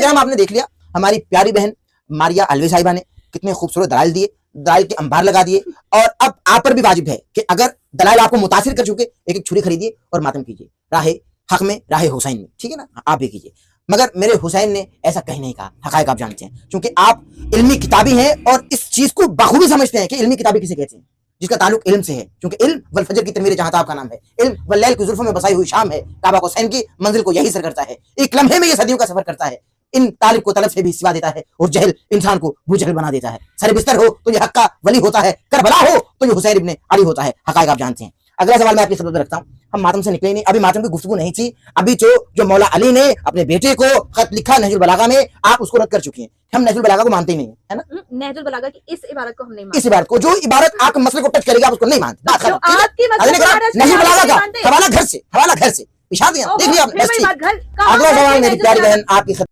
इंतजाम आपने देख लिया। हमारी प्यारी बहन मारिया अलवी साहिबा ने कितने खूबसूरत दलाइल दिए, दलाइल के अंबार लगा दिए। और अब आप पर भी वाजिब है कि अगर दलाइल आपको मुतासिर कर चुके, एक एक छुरी खरीदिए और मातम कीजिए राहे हक में, राहे हुसैन में, ठीक है ना, आप भी कीजिए। मगर मेरे हुसैन ने ऐसा कहीं नहीं कहा, हकायक आप जानते हैं, क्योंकि आप इल्मी किताबी हैं और इस चीज को बखूबी समझते हैं कि इल्मी किताबी किसे कहते हैं, जिसका ताल्लुक इल्म से है, क्योंकि इल्म वल फजर की तनवीर जहां आपका नाम है, इल्म वल लैल की जुल्फों में बसाई हुई शाम है, काबा हुसैन की मंजिल को यही सर करता है, एक लम्हे में ये सदियों का सफर करता है, इन तालिब को तलब से भी सिवा देता है और जहल इंसान को बुजहल बना देता है। सर बिस्तर हो तो ये हक का वली होता है, करबला हो तो ये हुसैन इब्ने अली होता है। हकायक आप जानते हैं। अगला सवाल मैं आपकी खिदमत में रखता हूँ। हम मातम से निकले नहीं, अभी मातम की गुफ्तगू नहीं थी। अभी जो मौला अली ने अपने बेटे को खत लिखा नहजुल बलागा में, आप उसको रद्द कर चुकी हैं। हम नहजुल बलागा को मानते ही नहीं है ना। नहजुल बलागा की इस इबारत को हम नहीं मानते। इस इबारत को, जो इबारत आपके मसले को टच करेगी, आप उसको नहीं मानते। नहजुल बलागा का हवाला घर से, हवाला घर से पिछा दिया, देख लिया। अगला सवाल मेरी प्यारी बहन आपकी